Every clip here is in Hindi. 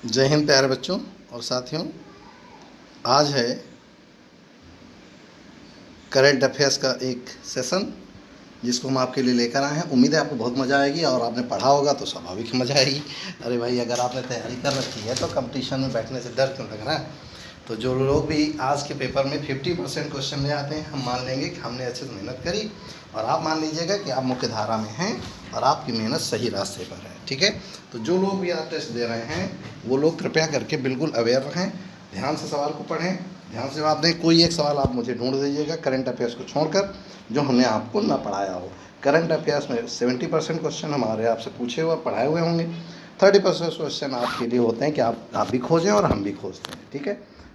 जय हिंद प्यारे बच्चों और साथियों। आज है करंट अफेयर्स का एक सेशन जिसको हम आपके लिए लेकर आए हैं। उम्मीद है आपको बहुत मज़ा आएगी और आपने पढ़ा होगा तो स्वाभाविक मज़ा आएगी। अरे भाई, अगर आपने तैयारी कर रखी है तो कंपटीशन में बैठने से डर क्यों लग रहा है। तो जो लोग भी आज के पेपर में 50% क्वेश्चन ले आते हैं, हम मान लेंगे कि हमने अच्छे से मेहनत करी, और आप मान लीजिएगा कि आप मुख्य धारा में हैं और आपकी मेहनत सही रास्ते पर है। ठीक है, तो जो लोग भी आज टेस्ट दे रहे हैं वो लोग कृपया करके बिल्कुल अवेयर रहें, ध्यान से सवाल को पढ़ें, ध्यान से जवाब दें। कोई एक सवाल आप मुझे ढूंढ दीजिएगा करंट अफेयर्स को छोड़कर जो हमने आपको ना पढ़ाया हो। करंट अफेयर्स में 70% क्वेश्चन हमारे आपसे पूछे हुए पढ़ाए हुए होंगे, 30% क्वेश्चन आपके लिए होते हैं कि आप भी खोजें और हम भी खोजते हैं। ठीक है,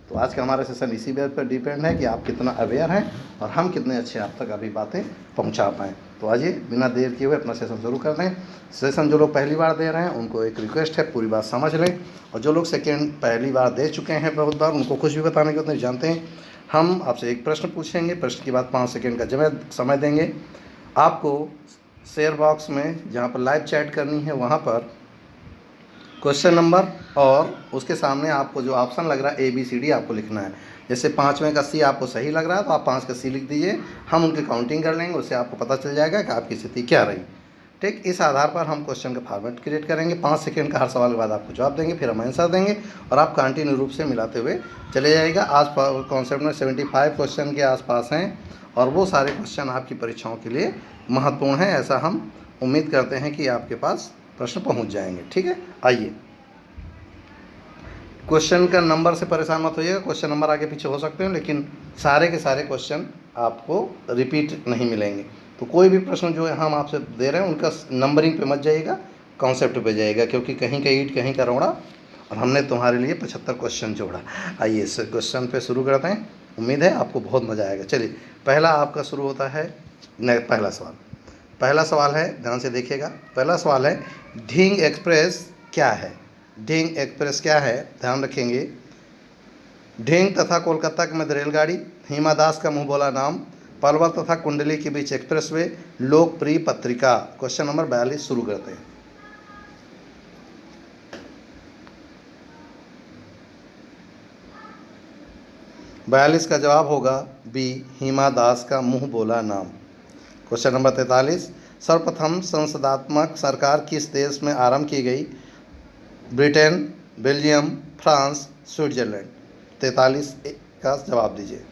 तो आज का हमारा सेशन इसी बात पर डिपेंड है कि आप कितना अवेयर हैं और हम कितने अच्छे आप तक अभी बातें पहुंचा पाएँ। तो आइए बिना देर किए हुए अपना सेशन शुरू कर दें। सेशन जो लोग पहली बार दे रहे हैं उनको एक रिक्वेस्ट है, पूरी बात समझ लें, और जो लोग पहली बार दे चुके हैं बहुत बार, उनको कुछ भी बताने की नहीं जानते हैं। हम आपसे एक प्रश्न पूछेंगे, प्रश्न के बाद 5 सेकेंड का समय देंगे। आपको शेयर बॉक्स में जहाँ पर लाइव चैट करनी है वहाँ पर क्वेश्चन नंबर और उसके सामने आपको जो ऑप्शन लग रहा है ABCD आपको लिखना है। जैसे 5वें का C आपको सही लग रहा है तो आप 5 का C लिख दीजिए, हम उनकी काउंटिंग कर लेंगे, उससे आपको पता चल जाएगा कि आपकी स्थिति क्या रही। ठीक, इस आधार पर हम क्वेश्चन का फॉर्मेट क्रिएट करेंगे। 5 सेकंड का हर सवाल के बाद आपको जवाब देंगे, फिर हम आंसर देंगे और आप कंटिन्यू रूप से मिलाते हुए चले जाएगा। आज कॉन्सेप्ट में 75 क्वेश्चन के आसपास हैं और वो सारे क्वेश्चन आपकी परीक्षाओं के लिए महत्वपूर्ण हैं। ऐसा हम उम्मीद करते हैं कि आपके पास प्रश्न पहुँच जाएंगे। ठीक है, आइए। क्वेश्चन का नंबर से परेशान मत होइएगा, क्वेश्चन नंबर आगे पीछे हो सकते हैं लेकिन सारे के सारे क्वेश्चन आपको रिपीट नहीं मिलेंगे। तो कोई भी प्रश्न जो है हम आपसे दे रहे हैं उनका नंबरिंग पे मत जाइएगा, कॉन्सेप्ट पे जाइएगा, क्योंकि कहीं का ईंट कहीं का रोड़ा और हमने तुम्हारे लिए 75 क्वेश्चन जोड़ा। आइए इस क्वेश्चन पे शुरू करते हैं, उम्मीद है आपको बहुत मज़ा आएगा। चलिए, पहला आपका शुरू होता है पहला सवाल है, ध्यान से देखिएगा। पहला सवाल है, ढींग एक्सप्रेस क्या है? ढींग एक्सप्रेस क्या है, ध्यान रखेंगे। ढींग तथा कोलकाता की मध्य रेलगाड़ी, हिमा दास का मुंह बोला नाम, पलवल तथा कुंडली के बीच एक्सप्रेसवे, लोकप्रिय पत्रिका। क्वेश्चन नंबर 42 शुरू करते हैं। बयालीस का जवाब होगा बी, हिमा दास का मुंह बोला नाम। क्वेश्चन नंबर 43, सर्वप्रथम संसदात्मक सरकार किस देश में आरंभ की गई? Britain, Belgium, France, Switzerland. 43 का जवाब दीजिए।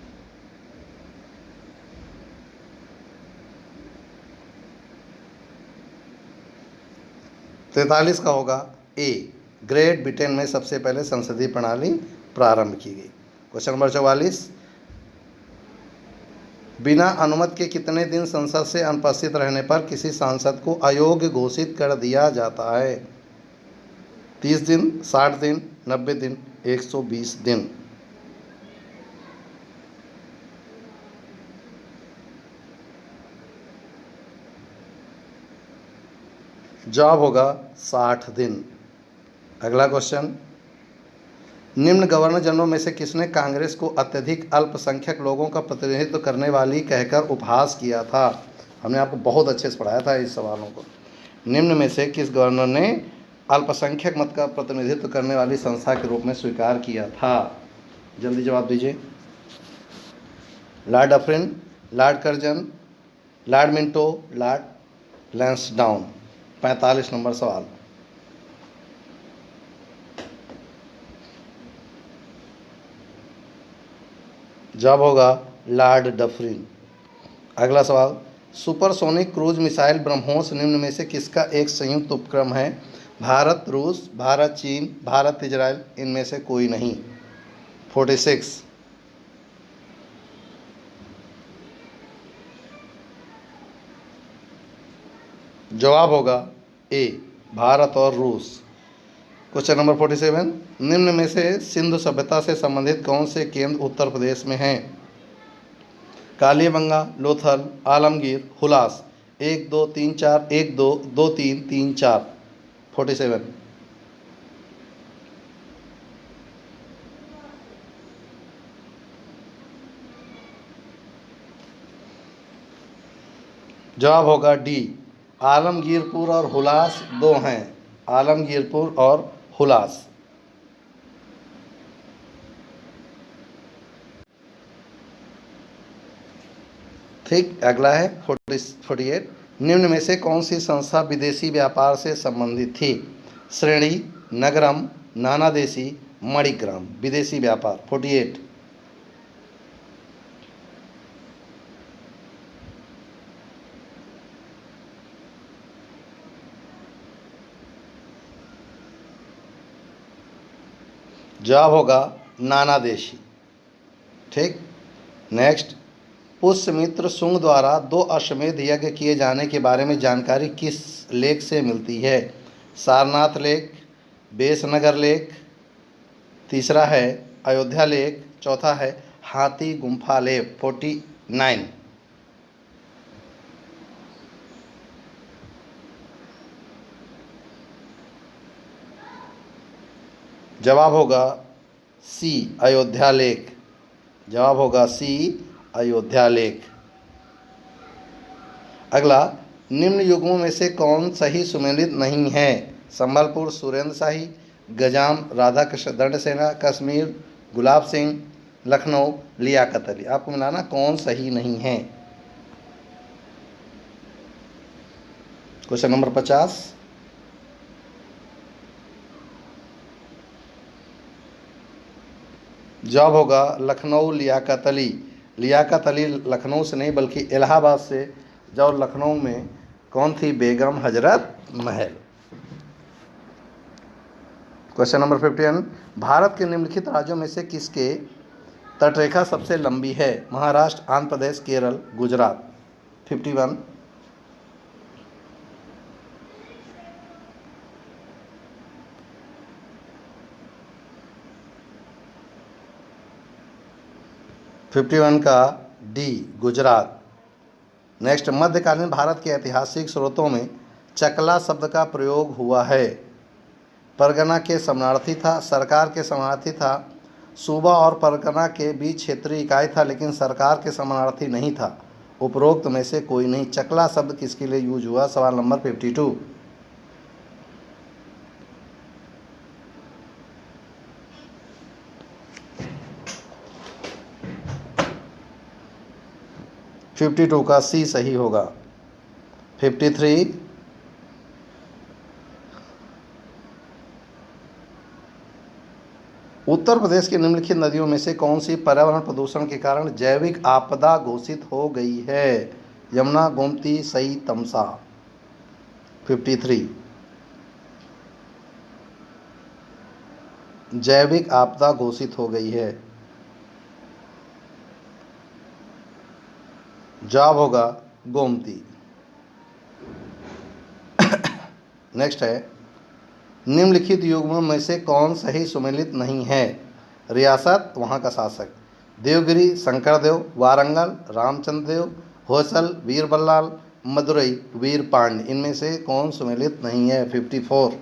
तैंतालीस का होगा ए, ग्रेट ब्रिटेन में सबसे पहले संसदीय प्रणाली प्रारंभ की गई। क्वेश्चन नंबर 44, बिना अनुमति के कितने दिन संसद से अनुपस्थित रहने पर किसी सांसद को अयोग्य घोषित कर दिया जाता है? 30 दिन, 60 दिन, 90 दिन, 120 दिन। जवाब होगा 60 दिन। अगला क्वेश्चन, निम्न गवर्नर जनरल में से किसने कांग्रेस को अत्यधिक अल्पसंख्यक लोगों का प्रतिनिधित्व करने वाली कहकर उपहास किया था? हमने आपको बहुत अच्छे से पढ़ाया था इस सवालों को। निम्न में से किस गवर्नर ने अल्पसंख्यक मत का प्रतिनिधित्व करने वाली संस्था के रूप में स्वीकार किया था? जल्दी जवाब दीजिए। Lord Dufferin, Lord Curzon, Lord Minto, Lord Lansdowne. 45 number सवाल। जवाब होगा लॉर्ड डफरिन। अगला सवाल, सुपरसोनिक क्रूज मिसाइल ब्रह्मोस निम्न में से किसका एक संयुक्त उपक्रम है? भारत रूस, भारत चीन, भारत इजराइल, इनमें से कोई नहीं। 46। जवाब होगा ए, भारत और रूस। क्वेश्चन नंबर 47, निम्न में से सिंधु सभ्यता से संबंधित कौन से केंद्र उत्तर प्रदेश में हैं? कालीबंगा, लोथल, आलमगीर, हुलास। 1 2 3 4, 1 2 2 3 3 4। 47। जवाब होगा डी, आलमगीरपुर और हुलास दो हैं। आलमगीरपुर और हुलास। ठीक, अगला है 48। निम्न में से कौन सी संस्था विदेशी व्यापार से संबंधित थी? श्रेणी, नगरम, नानादेशी, मणिग्राम। विदेशी व्यापार 48। जवाब होगा नानादेशी। ठीक, नेक्स्ट, पुष्यमित्र शुंग द्वारा 2 अश्वमेध यज्ञ किए जाने के बारे में जानकारी किस लेख से मिलती है? सारनाथ लेख, बेसनगर लेख, तीसरा है अयोध्या लेख, चौथा है हाथी गुम्फा लेख 49। जवाब होगा सी अयोध्या लेख। जवाब होगा सी अयोध्या लेख। अगला, निम्न युग्मों में से कौन सही सुमेलित नहीं है? संबलपुर सुरेंद्र शाही, गजाम राधा कृष्ण दंड सेना, कश्मीर गुलाब सिंह, लखनऊ लियाकत अली। आपको मिलाना कौन सही नहीं है। Question number 50। जवाब होगा लखनऊ लियाकत अली। लियाकत अली लखनऊ से नहीं बल्कि इलाहाबाद से, जब लखनऊ में कौन थी? बेगम हजरत महल। Question number 51। भारत के निम्नलिखित राज्यों में से किसके तटरेखा सबसे लंबी है? महाराष्ट्र, आंध्र प्रदेश, केरल, गुजरात। 51। का डी गुजरात। नेक्स्ट, मध्यकालीन भारत के ऐतिहासिक स्रोतों में चकला शब्द का प्रयोग हुआ है। परगना के समानार्थी था, सरकार के समानार्थी था, सूबा और परगना के बीच क्षेत्रीय इकाई था, लेकिन सरकार के समानार्थी नहीं था। उपरोक्त में से कोई नहीं। चकला शब्द किसके लिए यूज हुआ? सवाल नंबर 52। का सी सही होगा। 53। उत्तर प्रदेश की निम्नलिखित नदियों में से कौन सी पर्यावरण प्रदूषण के कारण जैविक आपदा घोषित हो गई है? यमुना, गोमती, सई, तमसा। 53। जैविक आपदा घोषित हो गई है। जवाब होगा गोमती। नेक्स्ट है, निम्नलिखित युग्मों में से कौन सही सुमेलित नहीं है? रियासत, वहाँ का शासक, देवगिरी शंकरदेव, वारंगल रामचंद्र देव, होसल वीर बल्लाल, मदुरई वीर पांड्य। इनमें से कौन सुमेलित नहीं है? 54।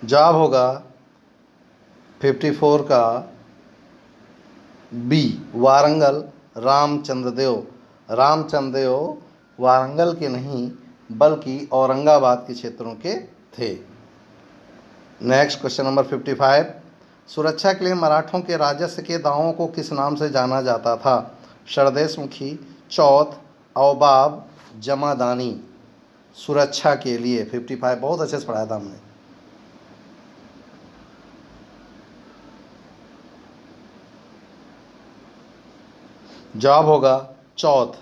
जवाब होगा 54 का बी वारंगल रामचंद्र देव। रामचंद्र देव वारंगल के नहीं बल्कि औरंगाबाद के क्षेत्रों के थे। Next question number 55। सुरक्षा के लिए मराठों के राजस्व के दावों को किस नाम से जाना जाता था? शरदेशमुखी, चौथ, अवबाब, जमादानी। सुरक्षा के लिए 55 बहुत अच्छे से पढ़ाया था हमने। जवाब होगा चौथ,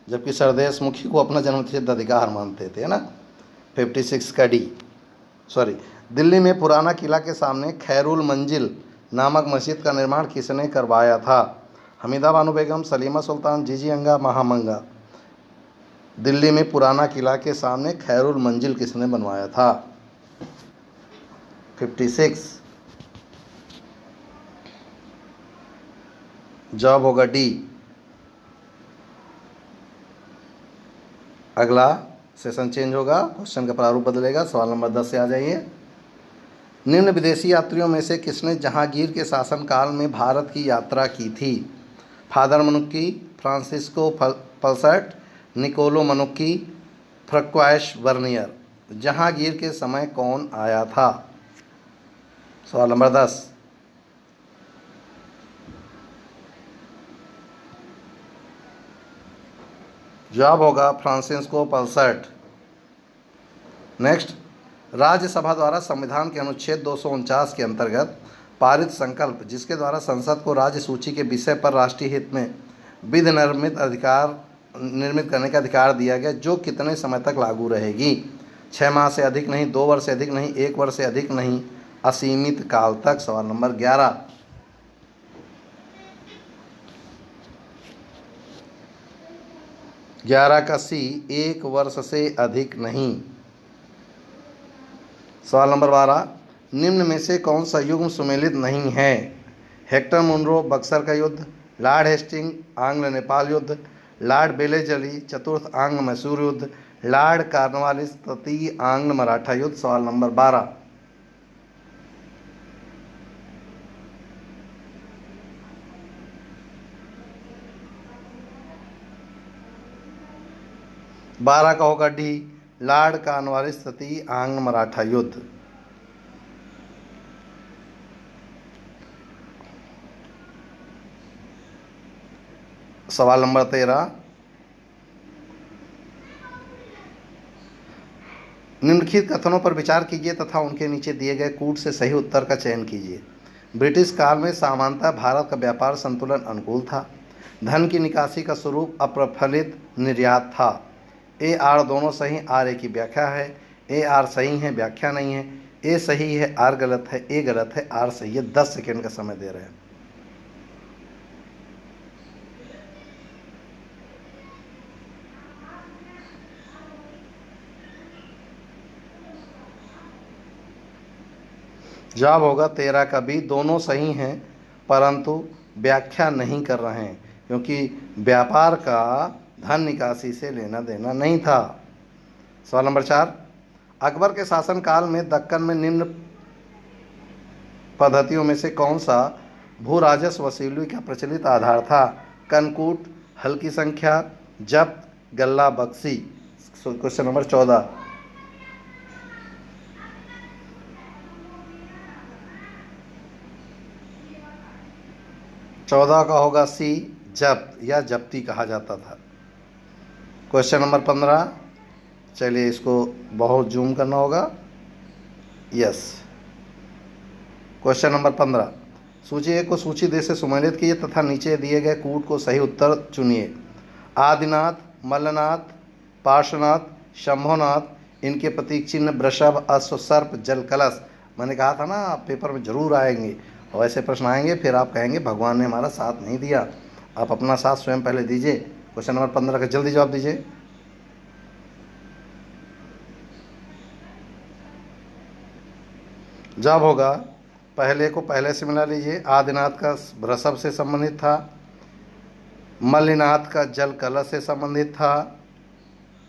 जबकि सरदेशमुखी को अपना जन्मसिद्ध अधिकार मानते थे ना। 56 का डी। सॉरी, दिल्ली में पुराना किला के सामने खैरुल मंजिल नामक मस्जिद का निर्माण किसने करवाया था? हमीदा बानो बेगम, सलीमा सुल्तान, जीजी अंगा, महामंगा। दिल्ली में पुराना किला के सामने खैरुल मंजिल किसने बनवाया था? 56। जवाब होगा डी। अगला सेशन चेंज होगा, क्वेश्चन का प्रारूप बदलेगा। सवाल नंबर 10 से आ जाइए। निम्न विदेशी यात्रियों में से किसने जहांगीर के शासनकाल में भारत की यात्रा की थी? Father Manucci, Francisco Pelsaert, Niccolo Manucci, Francois Bernier. Jahangir के समय कौन आया था? सवाल नंबर 10। जवाब होगा फ्रांसिस्को पल्सर्ट। नेक्स्ट, राज्यसभा द्वारा संविधान के अनुच्छेद 249 के अंतर्गत पारित संकल्प जिसके द्वारा संसद को राज्य सूची के विषय पर राष्ट्रीय हित में विधि निर्मित करने का अधिकार दिया गया, जो कितने समय तक लागू रहेगी? 6 माह से अधिक नहीं, 2 वर्ष से अधिक नहीं, 1 वर्ष से अधिक नहीं, असीमित काल तक। सवाल नंबर 11। 11 का सी, 1 वर्ष से अधिक नहीं। सवाल नंबर 12, निम्न में से कौन सा युग्म सुमेलित नहीं है? हेक्टर मुनरो बक्सर का युद्ध, लॉर्ड हेस्टिंग आंग्ल नेपाल युद्ध, लॉर्ड बेलेजली चतुर्थ आंग्ल मैसूर युद्ध, लॉर्ड कॉर्नवालिस तृतीय आंग्ल मराठा युद्ध। सवाल नंबर 12। बारह का होगा डी, लॉर्ड कॉर्नवालिस तृतीय आंग्ल मराठा युद्ध। सवाल नंबर 13, निम्नलिखित कथनों पर विचार कीजिए तथा उनके नीचे दिए गए कूट से सही उत्तर का चयन कीजिए। ब्रिटिश काल में सामान्यतः भारत का व्यापार संतुलन अनुकूल था। धन की निकासी का स्वरूप अप्रफलित निर्यात था। ए आर दोनों सही, आर ए की व्याख्या है। ए आर सही है, व्याख्या नहीं है। ए सही है, आर गलत है। ए गलत है, आर सही है। 10 सेकेंड का समय दे रहे हैं। जवाब होगा 13 का बी, दोनों सही हैं परंतु व्याख्या नहीं कर रहे हैं, क्योंकि व्यापार का धन निकासी से लेना देना नहीं था। सवाल नंबर 4, अकबर के शासनकाल में दक्कन में निम्न पद्धतियों में से कौन सा भू राजस्व वसूली का प्रचलित आधार था? कनकूट, हल्की संख्या, जब्त, गल्ला बख्शी। Question number 14। 14 का होगा सी, जब्त या जब्ती कहा जाता था। क्वेश्चन नंबर 15, चलिए इसको बहुत जूम करना होगा। यस, क्वेश्चन नंबर 15, सूची ए को सूची दे से सुमेलित कीजिए तथा नीचे दिए गए कूट को सही उत्तर चुनिए। आदिनाथ, मल्लनाथ, पार्श्वनाथ, शंभोनाथ, इनके प्रतीक चिन्ह वृषभ, अश्व, सर्प, जल कलश। मैंने कहा था ना पेपर में जरूर आएंगे और ऐसे प्रश्न आएंगे, फिर आप कहेंगे भगवान ने हमारा साथ नहीं दिया। आप अपना साथ स्वयं पहले दीजिए। क्वेश्चन नंबर 15 का जल्दी जवाब दीजिए। जवाब होगा पहले को पहले से मिला लीजिए। आदिनाथ का वृषभ से संबंधित था, मल्लिनाथ का जल कलश से संबंधित था,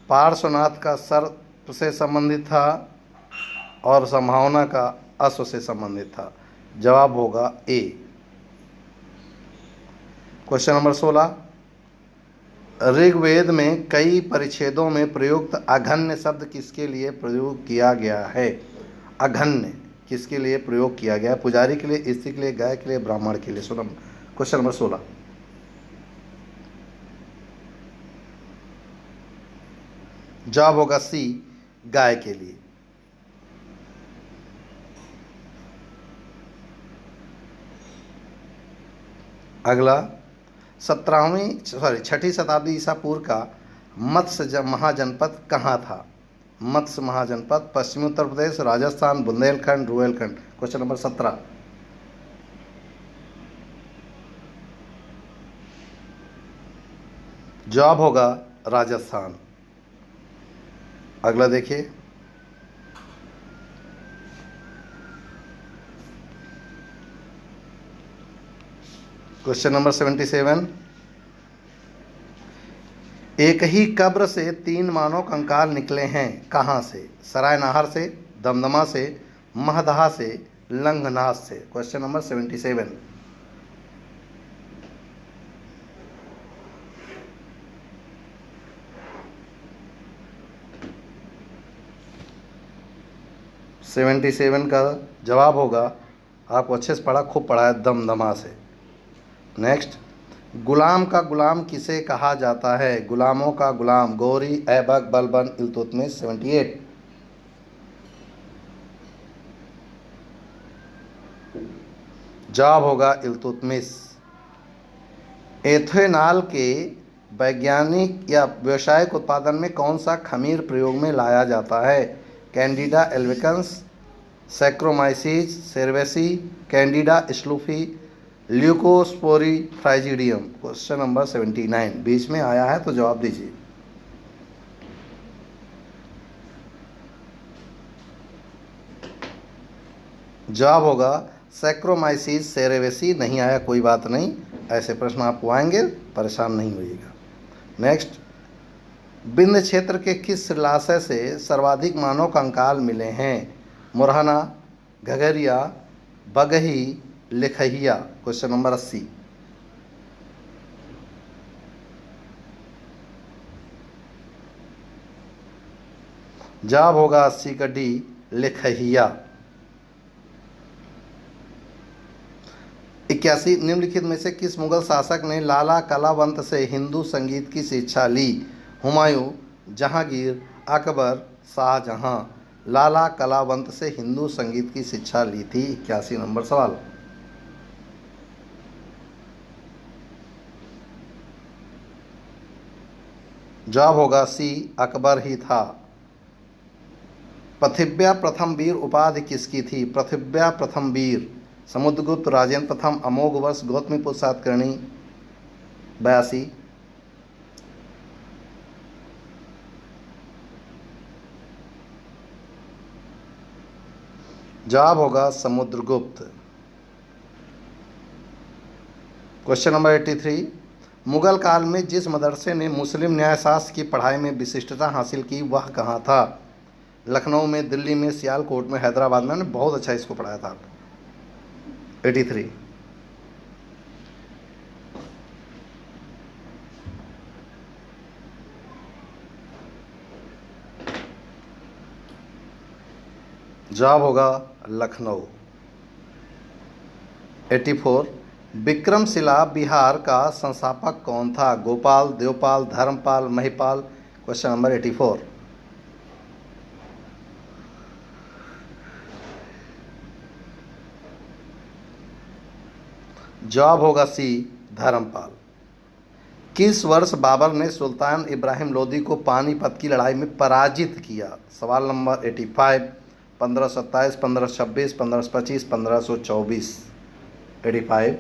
पार्श्वनाथ का सर्प से संबंधित था और संभावना का अश्व से संबंधित था। जवाब होगा ए। क्वेश्चन नंबर 16, ऋग्वेद में कई परिच्छेदों में प्रयुक्त अघन्य शब्द किसके लिए प्रयोग किया गया है? अघन्य किसके लिए प्रयोग किया गया? पुजारी के लिए, स्त्री के लिए, गाय के लिए, ब्राह्मण के लिए। सुनो क्वेश्चन नंबर 16। जवाब होगा सी, गाय के लिए। अगला 6वीं शताब्दी ईसा पूर्व का मत्स्य महाजनपद कहाँ था? मत्स्य महाजनपद पश्चिमी उत्तर प्रदेश, राजस्थान, बुंदेलखंड, रुहेलखंड। Question number 17। जवाब होगा राजस्थान। अगला देखिए, क्वेश्चन नंबर 77, एक ही कब्र से 3 मानव कंकाल निकले हैं, कहाँ से? सरायनाहर से, दमदमा से, महदहा से, लंघनाथ से। Question number 77। 77 का जवाब होगा, आपको अच्छे से पढ़ा, खूब पढ़ा है दमदमा से। नेक्स्ट, गुलाम का गुलाम किसे कहा जाता है? गुलामों का गुलाम, गौरी, ऐबक, बलबन, इल्तुतमिश। 78 जवाब होगा इल्तुतमिश। एथेनॉल के वैज्ञानिक या व्यावसायिक उत्पादन में कौन सा खमीर प्रयोग में लाया जाता है? Candida albicans, Saccharomyces cerevisiae, Candida slooffii, Leucosporidium frigidum. Question number 79 बीच में आया है, तो जवाब दीजिए। जवाब होगा सैक्रोमाइसीज सेरेवेसी। नहीं आया कोई बात नहीं, ऐसे प्रश्न आपको आएंगे, परेशान नहीं होइएगा। नेक्स्ट, विंध्य क्षेत्र के किस शिलाशय से सर्वाधिक मानव कंकाल मिले हैं? मुरहना, घघरिया, बगही, लिखहिया। क्वेश्चन नंबर 80 जवाब होगा 80 का डी, लिखहिया। 81 निम्नलिखित में से किस मुगल शासक ने लाला कलावंत से हिंदू संगीत की शिक्षा ली? हुमायूं, जहांगीर, अकबर, शाहजहां। लाला कलावंत से हिंदू संगीत की शिक्षा ली थी। 81 नंबर सवाल। जवाब होगा सी, अकबर ही था। पृथिव्या प्रथम वीर उपाधि किसकी थी? पृथिव्या प्रथम वीर, समुद्रगुप्त, राजेंद्र प्रथम, अमोघ वर्ष, गौतमीपुत्र सातकर्णी। 82 जवाब होगा समुद्रगुप्त। क्वेश्चन नंबर 83 मुगल काल में जिस मदरसे ने मुस्लिम न्यायशास्त्र की पढ़ाई में विशिष्टता हासिल की वह कहाँ था? लखनऊ में, दिल्ली में, सियालकोट में, हैदराबाद में। मैंने बहुत अच्छा इसको पढ़ाया था। 83 जवाब होगा लखनऊ। 84 विक्रमशिला बिहार का संस्थापक कौन था? गोपाल, देवपाल, धर्मपाल, महिपाल। क्वेश्चन नंबर 84 जवाब होगा सी, धर्मपाल। किस वर्ष बाबर ने सुल्तान इब्राहिम लोदी को पानीपत की लड़ाई में पराजित किया? सवाल नंबर 85 1527, 1526, 1525, 1524। 85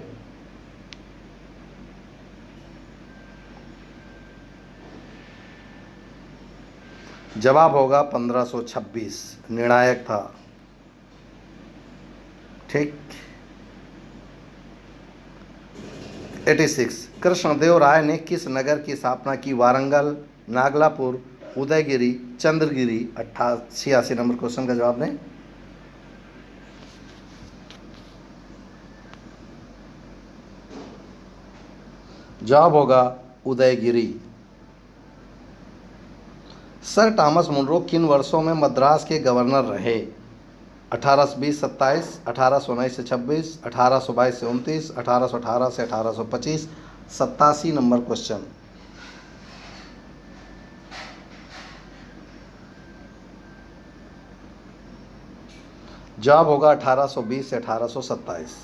जवाब होगा 1526, निर्णायक था। ठीक। 86 कृष्णदेव राय ने किस नगर की स्थापना की? वारंगल, नागलापुर, उदयगिरी, चंद्रगिरी। 86 नंबर क्वेश्चन का जवाब दें। जवाब होगा उदयगिरी। सर टॉमस मुनरो किन वर्षों में मद्रास के गवर्नर रहे? 1820 से 27, 1819 से 26, 1822 से 29, 1818 से 1825। 87 नंबर क्वेश्चन। जवाब होगा 1820 से 1827।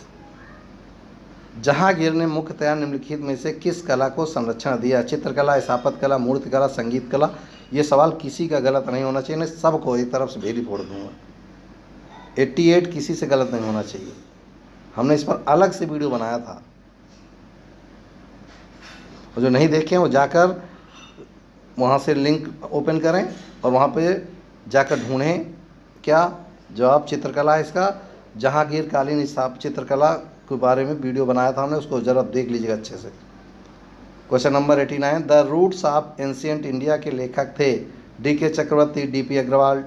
जहांगीर ने मुख्यतया निम्नलिखित में से किस कला को संरक्षण दिया? चित्रकला, स्थापत्य कला, मूर्ति कला, संगीत कला। ये सवाल किसी का गलत नहीं होना चाहिए, मैं सबको एक तरफ से भेली फोड़ दूंगा। 88 किसी से गलत नहीं होना चाहिए। हमने इस पर अलग से वीडियो बनाया था, और जो नहीं देखे वो जाकर वहाँ से लिंक ओपन करें और वहाँ पे जाकर ढूंढें क्या जवाब चित्रकला है इसका। जहांगीर कालीन चित्रकला के बारे में वीडियो बनाया था हमने, उसको ज़रा देख लीजिएगा अच्छे से। Question number 89 the roots of ancient India के लेखक थे? डी.के. चक्रवर्ती, डी.पी. Agrawal,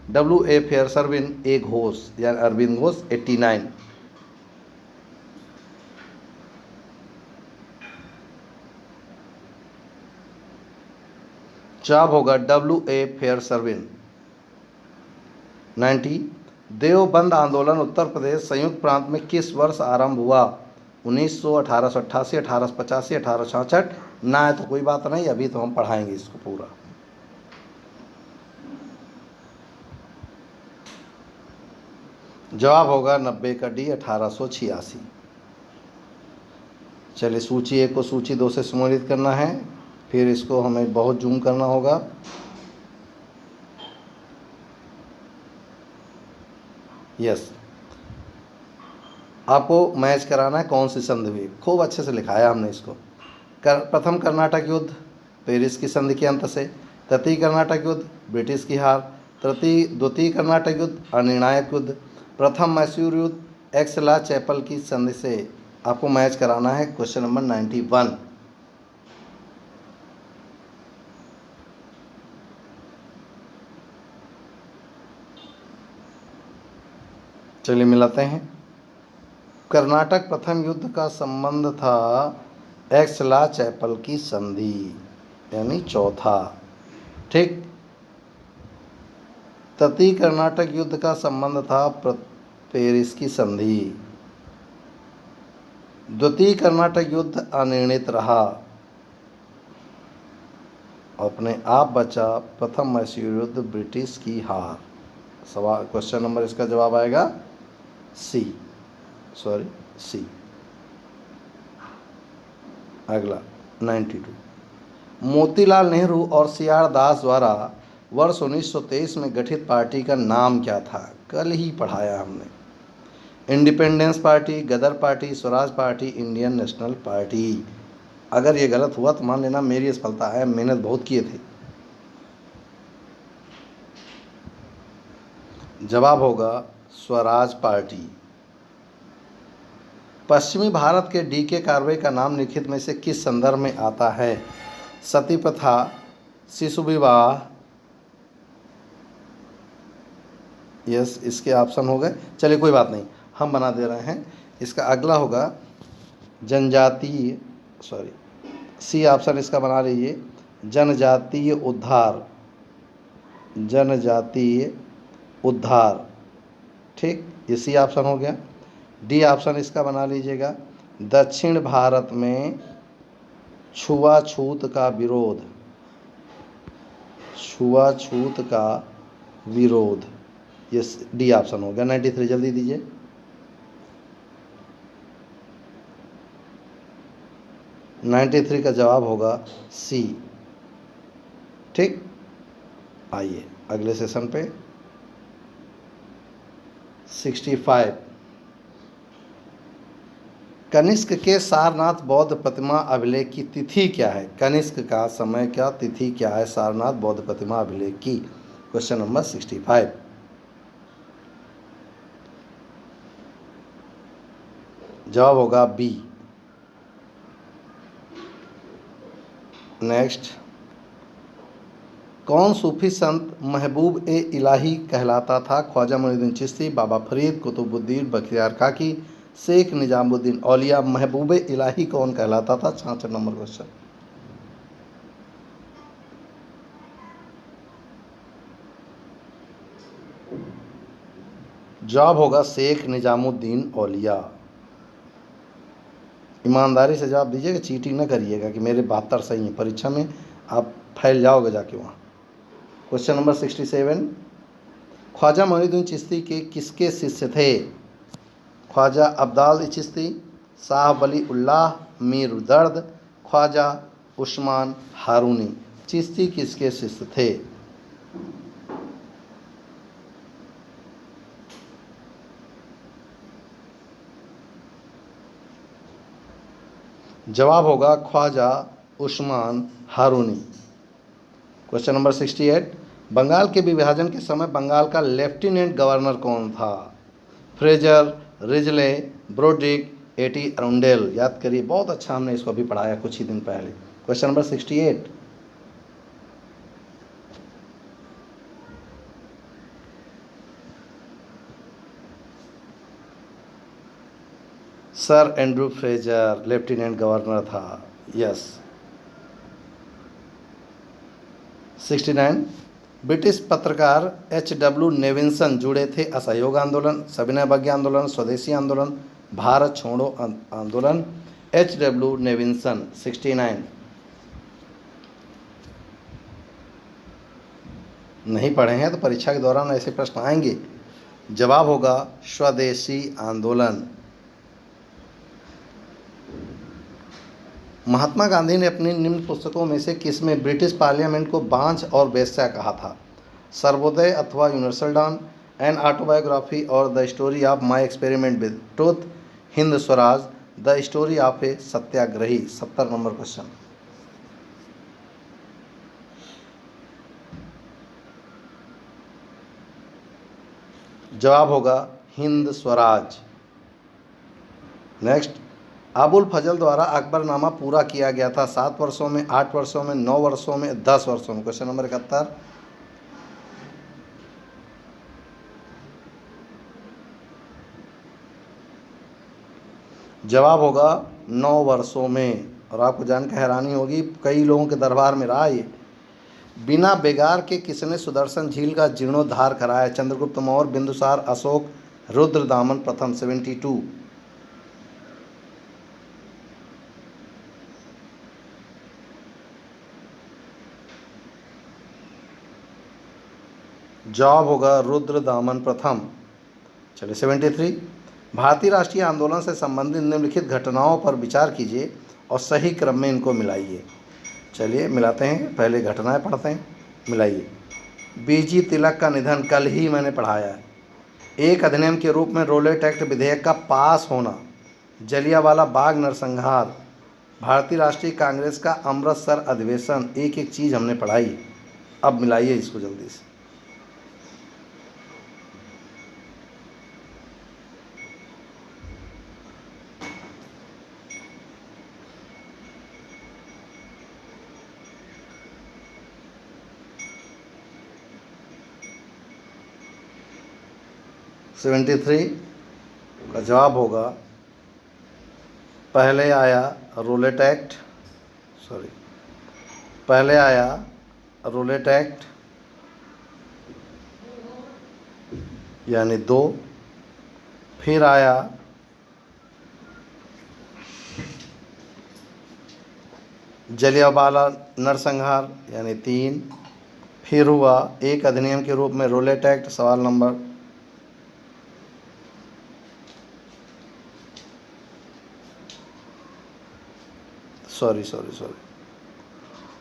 W.A. Fairservis, A Ghosh या अरविंद घोष। 89 जवाब होगा W.A. फेयरसर्विन। 90 देवबंद आंदोलन उत्तर प्रदेश संयुक्त प्रांत में किस वर्ष आरंभ हुआ? 1900, 1888, 1885, 1866? ना है तो कोई बात नहीं, अभी तो हम पढ़ाएंगे इसको पूरा। जवाब होगा 90 का डी, 1886। चलिए सूची 1 को सूची 2 से सम्मिलित करना है, फिर इसको हमें बहुत जूम करना होगा। यस, आपको मैच कराना है कौन सी संधि हुई। खूब अच्छे से लिखाया हमने इसको। प्रथम कर्नाटक युद्ध पेरिस की संधि के अंत से, तृतीय कर्नाटक युद्ध ब्रिटिश की हार, द्वितीय कर्नाटक युद्ध अनिर्णायक युद्ध, प्रथम मैसूर युद्ध एक्सला चैपल की संधि से। आपको मैच कराना है क्वेश्चन नंबर 91। चलिए मिलाते हैं। कर्नाटक प्रथम युद्ध का संबंध था एक्सला चैपल की संधि, यानी चौथा। ठीक। तृतीय कर्नाटक युद्ध का संबंध था पेरिस की संधि। द्वितीय कर्नाटक युद्ध अनिर्णित रहा, अपने आप बचा प्रथम मैसूर युद्ध ब्रिटिश की हार। सवाल क्वेश्चन नंबर इसका जवाब आएगा सी। अगला 92। मोतीलाल नेहरू और सीआर दास द्वारा वर्ष 1923 में गठित पार्टी का नाम क्या था? कल ही पढ़ाया हमने। Independence party, Ghadar party, Swaraj party, Indian national party. अगर ये गलत हुआ तो मान लेना मेरी असफलता है, मेहनत बहुत किए थे। जवाब होगा स्वराज पार्टी। पश्चिमी भारत के डीके कार्वे का नाम निम्नलिखित में से किस संदर्भ में आता है? सती प्रथा, शिशु विवाह। यस, इसके ऑप्शन हो गए। चलिए कोई बात नहीं, हम बना दे रहे हैं। इसका अगला होगा जनजातीय, सी ऑप्शन इसका बना लीजिए, जनजातीय उद्धार। जनजातीय उद्धार, ठीक, ये सी ऑप्शन हो गया। डी ऑप्शन इसका बना लीजिएगा, दक्षिण भारत में छुआछूत का विरोध। छुआछूत का विरोध, ये डी ऑप्शन हो गया। 93 जल्दी दीजिए। नाइन्टी थ्री का जवाब होगा सी। ठीक, आइए अगले सेशन पे। 65। कनिष्क के सारनाथ बौद्ध प्रतिमा अभिलेख की तिथि क्या है? कनिष्क का समय क्या, तिथि क्या है सारनाथ बौद्ध प्रतिमा अभिलेख की? Question number 65। जवाब होगा बी। नेक्स्ट, कौन सूफी संत महबूब ए इलाही कहलाता था? ख्वाजा मोइनुद्दीन चिश्ती, बाबा फरीद, कुतुबुद्दीन बख्तियार काकी, शेख निजामुद्दीन औलिया। महबूब ए इलाही कौन कहलाता था? 66 नंबर क्वेश्चन। जवाब होगा शेख निजामुद्दीन औलिया। ईमानदारी से जवाब दीजिएगा, चीटिंग न करिएगा कि मेरे 72 सही हैं, परीक्षा में आप फैल जाओगे जाके वहाँ। Question number 67। ख्वाजा मोइनुद्दीन चिश्ती के किसके शिष्य थे? ख्वाजा अब्दाल चिश्ती, शाह वली उल्लाह, मीर दर्द, ख्वाजा उस्मान हारूनी। चिश्ती किसके शिष्य थे? जवाब होगा ख्वाजा उस्मान हारूनी। Question number 68। बंगाल के विभाजन के समय बंगाल का लेफ्टिनेंट गवर्नर कौन था? Fraser, Risley, Brodrick, A T Arundel. याद करिए, बहुत अच्छा हमने इसको अभी पढ़ाया कुछ ही दिन पहले। Question number 68। Sir Andrew Fraser lieutenant governor था। यस। 69। ब्रिटिश पत्रकार H.W. नेविन्सन जुड़े थे असहयोग आंदोलन, सविनय अवज्ञा आंदोलन, स्वदेशी आंदोलन, भारत छोड़ो आंदोलन। H.W. नेविन्सन 69। नहीं पढ़े हैं तो परीक्षा के दौरान ऐसे प्रश्न आएंगे। जवाब होगा स्वदेशी आंदोलन। महात्मा गांधी ने अपनी निम्न पुस्तकों में से किसमें ब्रिटिश पार्लियामेंट को बांझ और वेश्या कहा था? सर्वोदय अथवा यूनिवर्सल डॉन, एन ऑटोबायोग्राफी और the story of my experiment with truth, Hind Swaraj, the story of a Satyagrahi. 70 number question. जवाब होगा हिंद स्वराज। नेक्स्ट, अबुल फजल द्वारा अकबरनामा पूरा किया गया था 7 वर्षों में, 8 वर्षों में, 9 वर्षों में, 10 वर्षों में। Question number 71। जवाब होगा 9 वर्षों में। और आपको जानकर हैरानी होगी, कई लोगों के दरबार में रहा ये। बिना बेगार के किसने सुदर्शन झील का जीर्णोद्धार कराया? चंद्रगुप्त मौर्य, बिंदुसार, अशोक, रुद्रदामन प्रथम। 72। जवाब होगा रुद्रदामन प्रथम। चलिए 73। भारतीय राष्ट्रीय आंदोलन से संबंधित निम्नलिखित घटनाओं पर विचार कीजिए और सही क्रम में इनको मिलाइए। चलिए मिलाते हैं, पहले घटनाएं पढ़ते हैं, मिलाइए। बीजी तिलक का निधन कल ही मैंने पढ़ाया है। एक अधिनियम के रूप में रोलेट एक्ट विधेयक का पास होना, जलियांवाला बाग नरसंहार, भारतीय राष्ट्रीय कांग्रेस का अमृतसर अधिवेशन, एक एक चीज़ हमने पढ़ाई। अब मिलाइए इसको जल्दी से। सेवेंटी थ्री का जवाब होगा, पहले आया रोलेट एक्ट, पहले आया रोलेट एक्ट यानी 2, फिर आया जलियांवाला नरसंहार यानी 3, फिर हुआ एक अधिनियम के रूप में रोलेट एक्ट, सवाल नंबर सॉरी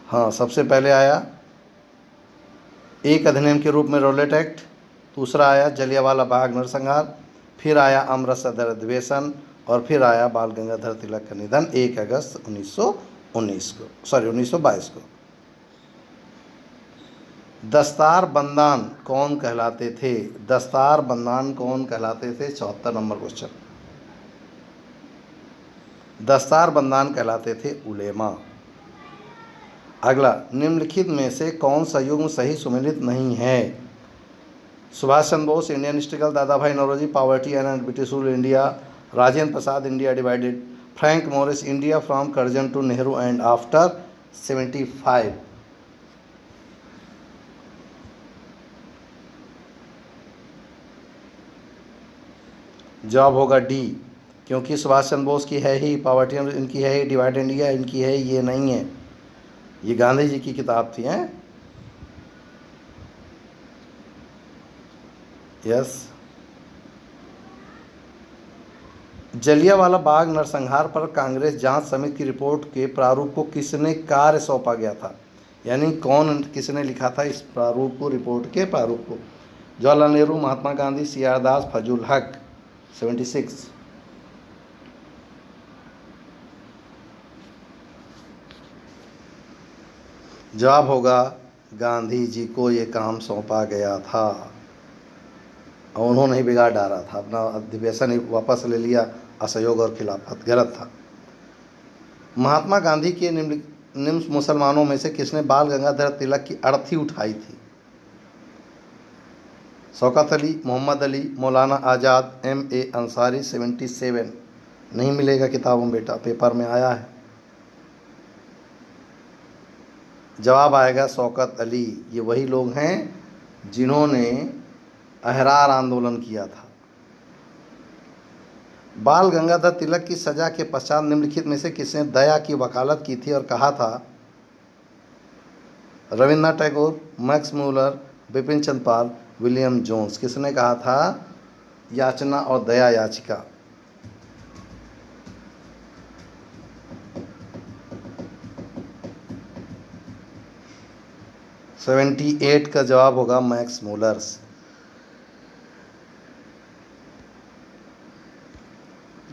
हाँ, सबसे पहले आया एक अधिनियम के रूप में रोलेट एक्ट, दूसरा आया जलियांवाला बाग नरसंहार, फिर आया अमृतसर अधिवेशन और फिर आया बाल गंगाधर तिलक का निधन 1 अगस्त 1922 को। दस्तार बंदान कौन कहलाते थे? दस्तार बंदान कौन कहलाते थे? 74 नंबर क्वेश्चन। दस्तार बंदान कहलाते थे उलेमा। अगला, निम्नलिखित में से कौन सा युग्म सही सुमेलित नहीं है? Subhash Chandra Bose, Indian historical, Dadabhai Naoroji, poverty and British rule India, Rajendra Prasad, India divided, Frank Morris, India from Curzon to Nehru and after 75। जवाब होगा डी, क्योंकि सुभाष चंद्र बोस की है ही, पॉवर्टी इनकी है ही, डिवाइड इंडिया इनकी है, ये नहीं है, ये गांधी जी की किताब थी। हैं यस। जलियांवाला बाग नरसंहार पर कांग्रेस जांच समिति की रिपोर्ट के प्रारूप को किसने कार्य सौंपा गया था? यानी किसने लिखा था इस प्रारूप को, रिपोर्ट के प्रारूप को? जवाहरलाल नेहरू, महात्मा गांधी, सी.आर. दास, फजल हक। 76। जवाब होगा गांधी जी को ये काम सौंपा गया था और उन्होंने ही बिगाड़ डाला था, अपना अधिवेशन ही वापस ले लिया, असहयोग और खिलाफत, गलत था। महात्मा गांधी के निम्न मुसलमानों में से किसने बाल गंगाधर तिलक की अर्थी उठाई थी? शौकत अली, मोहम्मद अली, मौलाना आज़ाद, M.A. अंसारी। 77। नहीं मिलेगा किताबों बेटा, पेपर में आया है। जवाब आएगा शौकत अली। ये वही लोग हैं जिन्होंने अहरार आंदोलन किया था। बाल गंगाधर तिलक की सजा के पश्चात निम्नलिखित में से किसने दया की वकालत की थी और कहा था? Rabindranath Tagore, Max Muller, Bipin Chandra Pal, William Jones. किसने कहा था याचना और दया याचिका? सेवेंटी 78 का जवाब होगा मैक्स मूलर्स।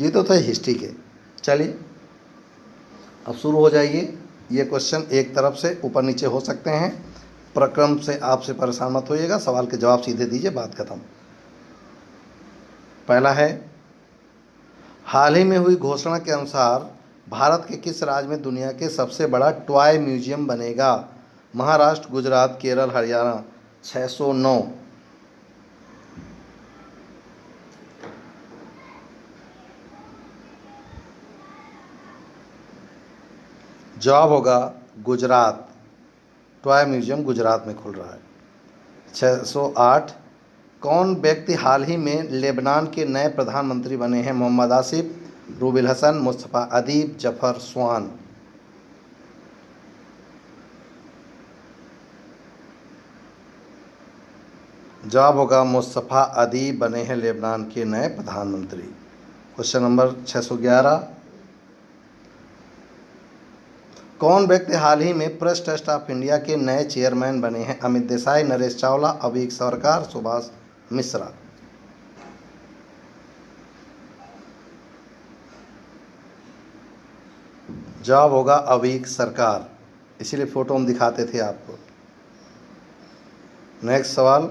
ये तो थे हिस्ट्री के। चलिए अब शुरू हो जाइए। ये क्वेश्चन एक तरफ से ऊपर नीचे हो सकते हैं, प्रक्रम से आपसे परेशान मत होइएगा, सवाल के जवाब सीधे दीजिए, बात खत्म। पहला है, हाल ही में हुई घोषणा के अनुसार भारत के किस राज्य में दुनिया के सबसे बड़ा टॉय म्यूजियम बनेगा? महाराष्ट्र, गुजरात, केरल, हरियाणा। 609। जवाब होगा गुजरात। टॉय म्यूजियम गुजरात में खुल रहा है। 608। कौन व्यक्ति हाल ही में लेबनान के नए प्रधानमंत्री बने हैं? मोहम्मद आसिफ, रूबिल हसन, मुस्तफ़ा अदीब, जफर स्वान। जवाब होगा मुस्तफ़ा अदीब बने हैं लेबनान के नए प्रधानमंत्री। Question number 611। कौन व्यक्ति हाल ही में प्रेस ट्रस्ट ऑफ इंडिया के नए चेयरमैन बने हैं? अमित देसाई, नरेश चावला, अवीक सरकार, सुभाष मिश्रा। जवाब होगा अवीक सरकार, इसीलिए फोटो हम दिखाते थे आपको। नेक्स्ट सवाल,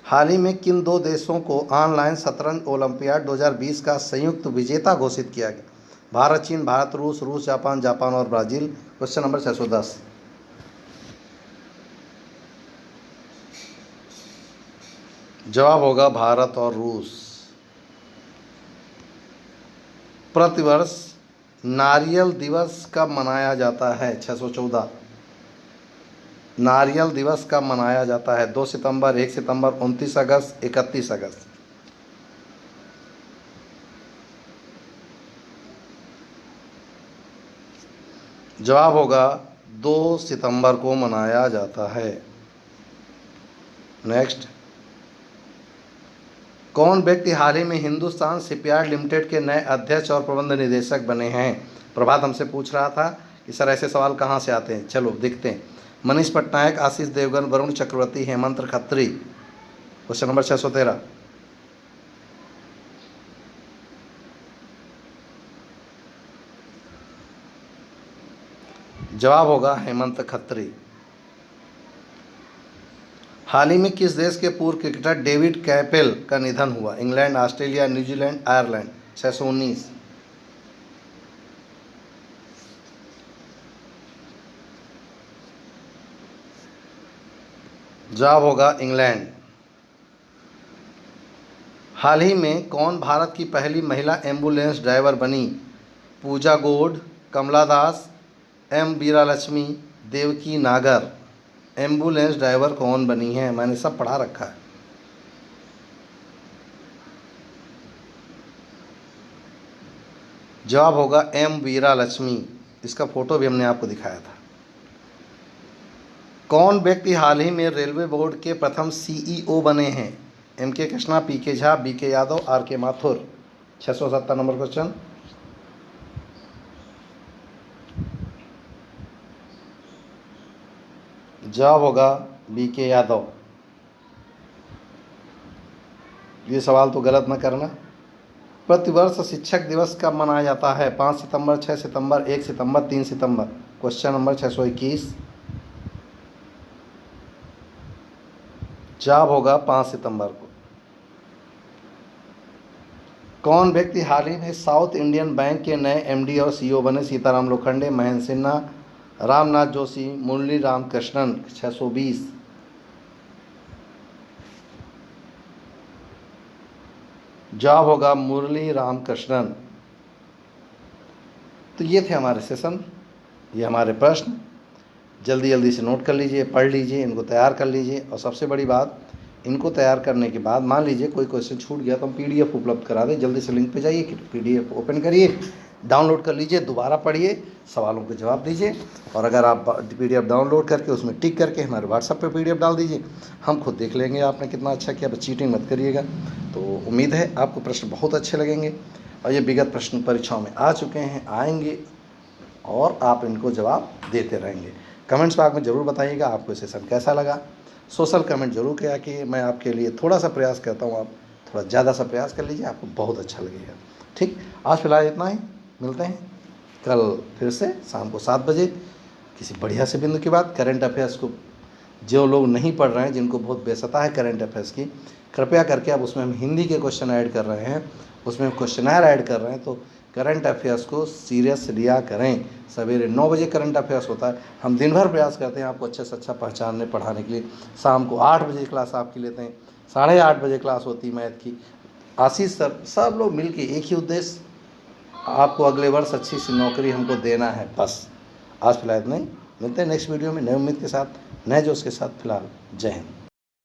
हाल ही में किन दो देशों को ऑनलाइन शतरंज ओलंपियाड 2020 का संयुक्त विजेता घोषित किया गया? भारत, चीन, भारत, रूस, रूस, जापान, जापान और ब्राज़ील। Question number 610। जवाब होगा भारत और रूस। प्रतिवर्ष नारियल दिवस कब मनाया जाता है? 614। नारियल दिवस कब मनाया जाता है? 2 सितंबर, 1 सितंबर, 29 अगस्त, 31 अगस्त। जवाब होगा 2 सितंबर को मनाया जाता है। नेक्स्ट, कौन व्यक्ति हाल ही में हिंदुस्तान शिपयार्ड लिमिटेड के नए अध्यक्ष और प्रबंध निदेशक बने हैं? प्रभात हमसे पूछ रहा था कि सर ऐसे सवाल कहाँ से आते हैं, चलो देखते हैं। मनीष पटनायक, आशीष देवगन, वरुण चक्रवर्ती, हेमंत खत्री। Question number 613। जवाब होगा हेमंत खत्री। हाल ही में किस देश के पूर्व क्रिकेटर डेविड कैपेल का निधन हुआ? England, Australia, New Zealand, Ireland. 619। जवाब होगा इंग्लैंड। हाल ही में कौन भारत की पहली महिला एम्बुलेंस ड्राइवर बनी? पूजा गोड, कमला दास, एम वीरालक्ष्मी, देवकी नागर। एम्बुलेंस ड्राइवर कौन बनी है? मैंने सब पढ़ा रखा है। जवाब होगा एम वीरालक्ष्मी। इसका फोटो भी हमने आपको दिखाया था। कौन व्यक्ति हाल ही में रेलवे बोर्ड के प्रथम सीईओ बने हैं? एम के कृष्णा, पी के झा, बी के यादव, आर के माथुर। 670 number question. जवाब होगा बी के यादव। ये सवाल तो गलत न करना। प्रतिवर्ष शिक्षक दिवस कब मनाया जाता है? 5 सितंबर, 6 सितंबर, 1 सितंबर, 3 सितंबर। Question number 621। जवाब होगा 5 सितंबर को। कौन व्यक्ति हाल ही में साउथ इंडियन बैंक के नए एमडी और सीईओ बने? सीताराम लोखंडे, महेंद्र सिन्हा, रामनाथ जोशी, मुरली रामकृष्णन। 620। जवाब होगा मुरली रामकृष्णन। तो ये थे हमारे सेशन, ये हमारे प्रश्न। जल्दी जल्दी से नोट कर लीजिए, पढ़ लीजिए, इनको तैयार कर लीजिए। और सबसे बड़ी बात, इनको तैयार करने के बाद मान लीजिए कोई क्वेश्चन छूट गया तो हम PDF उपलब्ध करा दें। जल्दी से लिंक पे जाइए, PDF ओपन करिए, डाउनलोड कर लीजिए, दोबारा पढ़िए, सवालों के जवाब दीजिए। और अगर आप PDF डाउनलोड करके उसमें टिक करके हमारे WhatsApp पे PDF डाल दीजिए, हम खुद देख लेंगे आपने कितना अच्छा किया। बस चीटिंग मत करिएगा। तो उम्मीद है आपको प्रश्न बहुत अच्छे लगेंगे और ये विगत प्रश्न परीक्षाओं में आ चुके हैं, आएंगे, और आप इनको जवाब देते रहेंगे। कमेंट्स बॉक्स में ज़रूर बताइएगा आपको ये सेशन कैसा लगा। सोशल कमेंट जरूर किया कि मैं आपके लिए थोड़ा सा प्रयास करता हूँ, आप थोड़ा ज़्यादा सा प्रयास कर लीजिए, आपको बहुत अच्छा लगेगा। ठीक, आज फिलहाल इतना ही, मिलते हैं कल फिर से शाम को 7 बजे किसी बढ़िया से बिंदु की बात। करंट अफेयर्स को जो लोग नहीं पढ़ रहे हैं, जिनको बहुत बेसता है करंट अफेयर्स की, कृपया करके अब उसमें हम हिंदी के क्वेश्चन ऐड कर रहे हैं, उसमें क्वेश्चनर ऐड कर रहे हैं, तो करंट अफेयर्स को सीरियस लिया करें। सवेरे 9 बजे करंट अफेयर्स होता है, हम दिन भर प्रयास करते हैं आपको अच्छे से अच्छा पहचानने पढ़ाने के लिए। शाम को 8 बजे क्लास आपकी लेते हैं, 8:30 बजे क्लास होती है मैथ की। आशीष सर, सब लोग मिल के एक ही उद्देश्य, आपको अगले वर्ष अच्छी सी नौकरी हमको देना है, बस। आज फिलहाल इतना ही, मिलते हैं नेक्स्ट वीडियो में नए उम्मीद के साथ, नए जोश के साथ। फिलहाल जय हिंद।